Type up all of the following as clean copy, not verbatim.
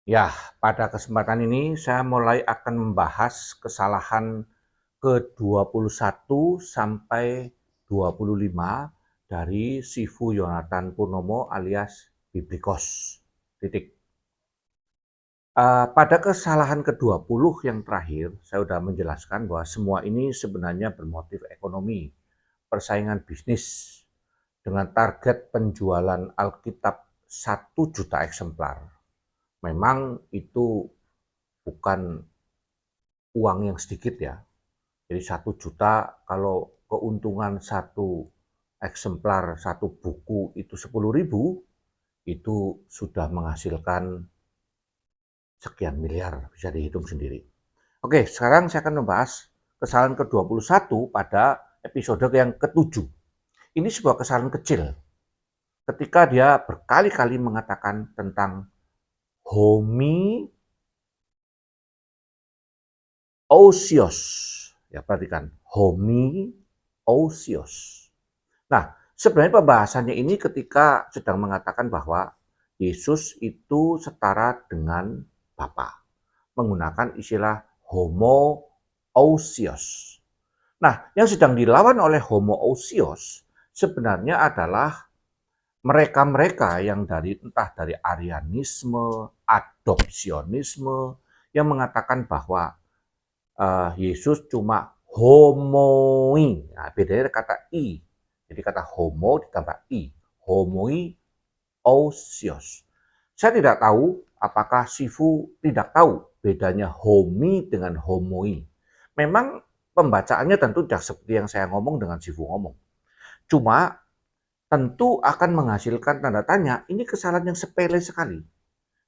Ya, pada kesempatan ini saya mulai akan membahas kesalahan ke-21 sampai 25 dari Sifu Yonatan Purnomo alias Biblikos. Titik. Pada kesalahan ke-20 yang terakhir, saya sudah menjelaskan bahwa semua ini sebenarnya bermotif ekonomi, persaingan bisnis dengan target penjualan Alkitab 1 juta eksemplar. Memang itu bukan uang yang sedikit ya. Jadi 1 juta kalau keuntungan satu eksemplar, satu buku itu 10.000, itu sudah menghasilkan sekian miliar, bisa dihitung sendiri. Oke, sekarang saya akan membahas kesalahan ke-21 pada episode yang ke-7. Ini sebuah kesalahan kecil ketika dia berkali-kali mengatakan tentang homoousios. Ya, perhatikan, homoousios. Nah, sebenarnya pembahasannya ini ketika sedang mengatakan bahwa Yesus itu setara dengan Bapa, menggunakan istilah homoousios. Nah, yang sedang dilawan oleh homoousios sebenarnya adalah mereka-mereka yang entah dari Arianisme, adopsionisme, yang mengatakan bahwa Yesus cuma homoi. Nah, bedanya kata i. Jadi kata homo ditambah i. Homoi ousios. Saya tidak tahu apakah Sifu tidak tahu bedanya homi dengan homoi. Memang pembacaannya tentu tidak seperti yang saya ngomong dengan Sifu ngomong. Cuma tentu akan menghasilkan tanda tanya, ini kesalahan yang sepele sekali.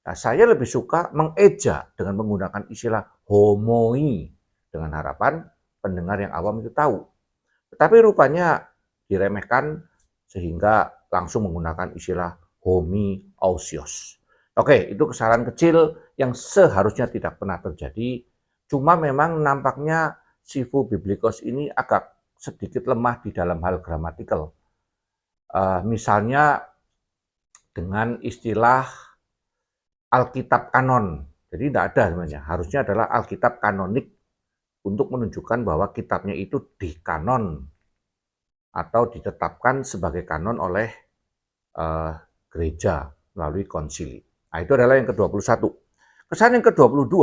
Nah, saya lebih suka mengeja dengan menggunakan istilah homoi dengan harapan pendengar yang awam itu tahu. Tetapi rupanya diremehkan sehingga langsung menggunakan istilah homoousios. Oke, itu kesalahan kecil yang seharusnya tidak pernah terjadi. Cuma memang nampaknya Sifu Biblikos ini agak sedikit lemah di dalam hal gramatikal. Misalnya dengan istilah Alkitab kanon. Jadi tidak ada sebenarnya. Harusnya adalah Alkitab kanonik untuk menunjukkan bahwa kitabnya itu dikanon atau ditetapkan sebagai kanon oleh uh, gereja melalui konsili. Nah, itu adalah yang ke-21. Kesalahan yang ke-22,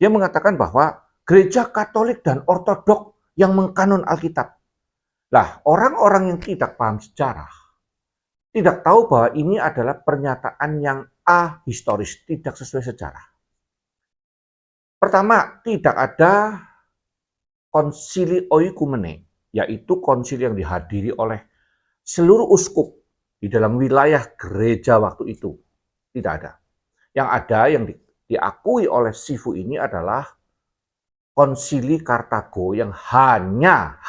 dia mengatakan bahwa gereja Katolik dan Ortodok yang mengkanon Alkitab. Lah, orang-orang yang tidak paham sejarah tidak tahu bahwa ini adalah pernyataan yang ahistoris, tidak sesuai sejarah. Pertama, tidak ada konsili oikumene, yaitu konsili yang dihadiri oleh seluruh uskup di dalam wilayah gereja waktu itu. Tidak ada. Yang ada, yang diakui oleh Sifu ini adalah konsili Kartago yang hanya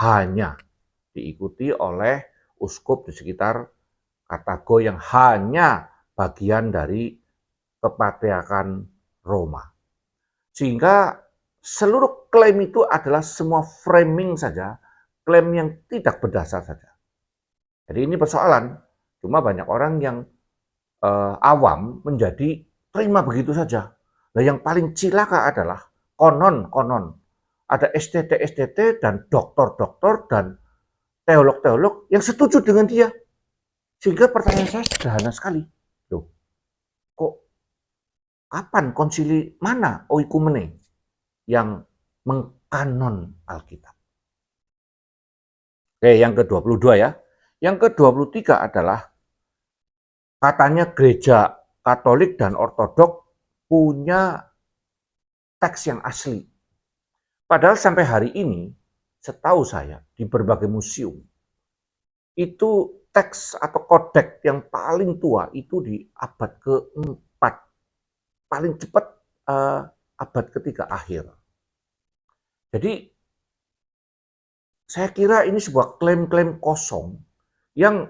diikuti oleh uskup di sekitar Kartago yang hanya bagian dari kepatriarkan Roma. Sehingga seluruh klaim itu adalah semua framing saja, klaim yang tidak berdasar saja. Jadi ini persoalan, cuma banyak orang yang awam menjadi terima begitu saja. Nah, yang paling cilaka adalah konon ada STT dan doktor dan teolog yang setuju dengan dia. Sehingga pertanyaan saya sederhana sekali. Loh, kok kapan konsili mana oikumene yang mengkanon Alkitab? Oke, yang ke-22 ya. Yang ke-23 adalah katanya gereja Katolik dan Ortodok punya teks yang asli. Padahal sampai hari ini, setahu saya, di berbagai museum, itu teks atau kodek yang paling tua itu di abad ke-4. Paling cepat abad ketiga akhir. Jadi, saya kira ini sebuah klaim-klaim kosong yang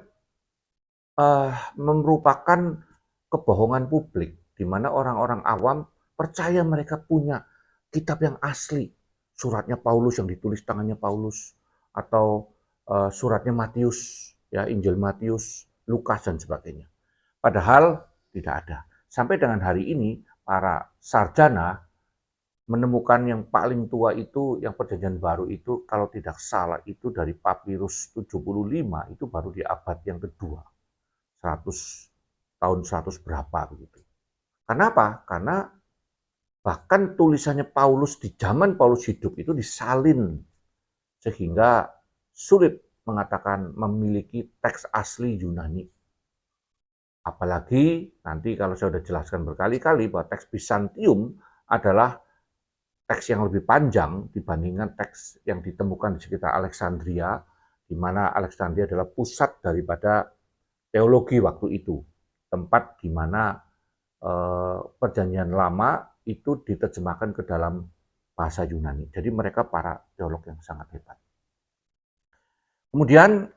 merupakan kebohongan publik, di mana orang-orang awam percaya mereka punya kitab yang asli, suratnya Paulus yang ditulis tangannya Paulus, atau suratnya Matius, ya Injil Matius, Lukas dan sebagainya. Padahal tidak ada. Sampai dengan hari ini para sarjana menemukan yang paling tua itu, yang perjanjian baru itu kalau tidak salah itu dari papirus 75 itu baru di abad yang kedua, 100 tahun 100 berapa begitu. Kenapa? Karena bahkan tulisannya Paulus di zaman Paulus hidup itu disalin sehingga sulit mengatakan memiliki teks asli Yunani. Apalagi nanti kalau saya sudah jelaskan berkali-kali bahwa teks Bizantium adalah teks yang lebih panjang dibandingkan teks yang ditemukan di sekitar Alexandria, di mana Alexandria adalah pusat daripada teologi waktu itu, tempat di mana perjanjian lama itu diterjemahkan ke dalam bahasa Yunani. Jadi mereka para teolog yang sangat hebat. Kemudian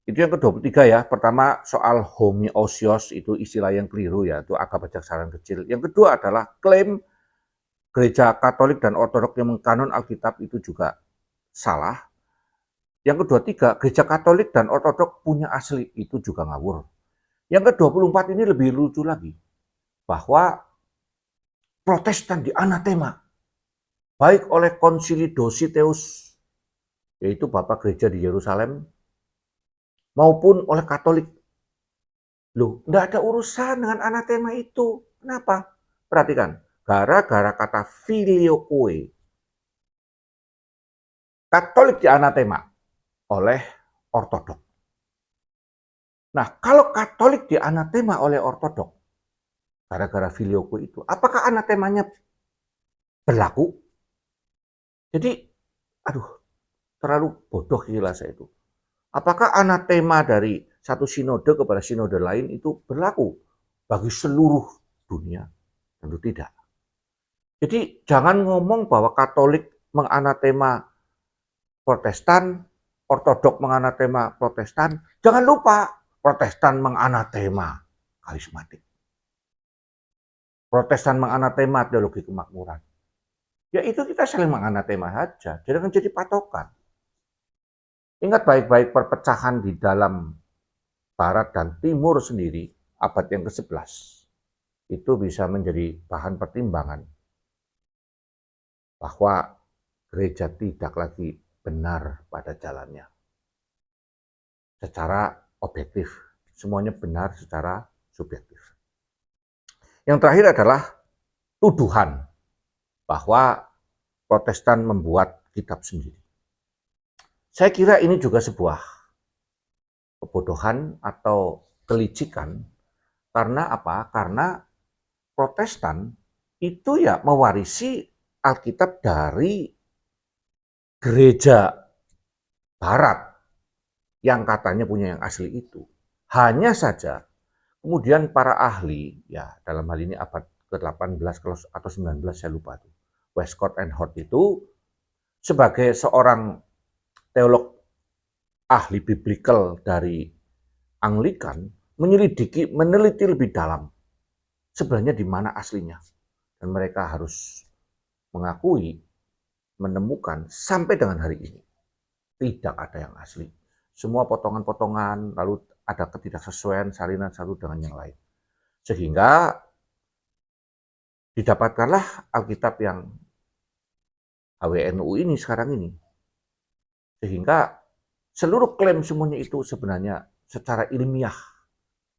itu yang ke-23 ya. Pertama soal homoousios itu istilah yang keliru ya, itu agak kejaksaan kecil. Yang kedua adalah klaim gereja Katolik dan Ortodok yang mengkanon Alkitab itu juga salah. Yang kedua tiga, gereja Katolik dan Ortodok punya asli itu juga ngawur. Yang ke-24 ini lebih lucu lagi, bahwa Protestan di anatema baik oleh Konsili Dositeus, yaitu Bapak Gereja di Yerusalem, maupun oleh Katolik. Loh, enggak ada urusan dengan anatema itu. Kenapa? Perhatikan, gara-gara kata filioque, Katolik di anatema oleh Ortodok. Nah, kalau Katolik di anatema oleh Ortodok, gara-gara filioque itu, apakah anatemanya berlaku? Jadi, aduh, terlalu bodoh gila saya itu. Apakah anatema dari satu sinode kepada sinode lain itu berlaku bagi seluruh dunia? Tentu tidak. Jadi jangan ngomong bahwa Katolik menganatema Protestan, Ortodok menganatema Protestan. Jangan lupa Protestan menganatema karismatik. Protestan menganatema teologi kemakmuran. Ya itu kita saling menganatema saja. Jangan jadi patokan. Ingat baik-baik perpecahan di dalam Barat dan Timur sendiri, abad yang ke-11, itu bisa menjadi bahan pertimbangan bahwa gereja tidak lagi benar pada jalannya. Secara objektif, semuanya benar secara subjektif. Yang terakhir adalah tuduhan bahwa Protestan membuat kitab sendiri. Saya kira ini juga sebuah kebodohan atau kelicikan. Karena apa? Karena Protestan itu ya mewarisi Alkitab dari gereja Barat yang katanya punya yang asli itu. Hanya saja kemudian para ahli, ya dalam hal ini abad ke-18 atau 19 saya lupa tuh, Westcott and Hort itu sebagai seorang teolog ahli biblikal dari Anglikan menyelidiki, meneliti lebih dalam sebenarnya di mana aslinya. Dan mereka harus mengakui, menemukan sampai dengan hari ini tidak ada yang asli. Semua potongan-potongan, lalu ada ketidaksesuaian salinan satu dengan yang lain. Sehingga didapatkanlah Alkitab yang HWNU ini sekarang ini. Sehingga seluruh klaim semuanya itu sebenarnya secara ilmiah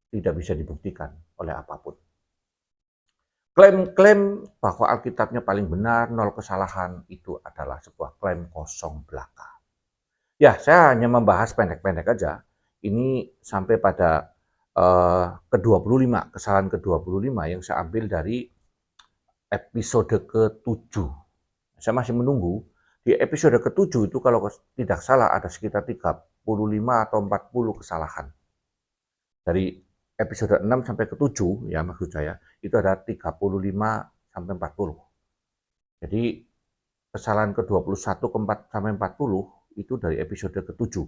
tidak bisa dibuktikan oleh apapun. Klaim-klaim bahwa Alkitabnya paling benar, nol kesalahan, itu adalah sebuah klaim kosong belaka. Ya, saya hanya membahas pendek-pendek aja. Ini sampai pada ke-25, kesalahan ke-25 yang saya ambil dari episode ke-7. Saya masih menunggu. Di episode ke-7 itu kalau tidak salah ada sekitar 35 atau 40 kesalahan. Dari episode 6 sampai ke-7, ya maksud saya, itu ada 35 sampai 40. Jadi kesalahan ke-21 sampai 40 itu dari episode ke-7.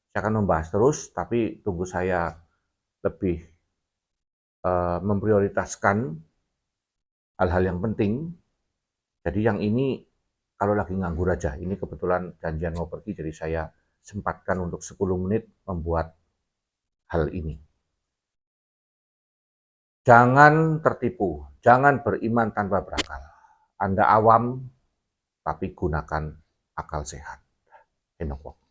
Saya akan membahas terus, tapi tunggu saya lebih memprioritaskan hal-hal yang penting. Jadi yang ini kalau lagi nganggur aja, ini kebetulan janjian mau pergi, jadi saya sempatkan untuk 10 menit membuat hal ini. Jangan tertipu, jangan beriman tanpa berakal. Anda awam, tapi gunakan akal sehat. Enoch Wong.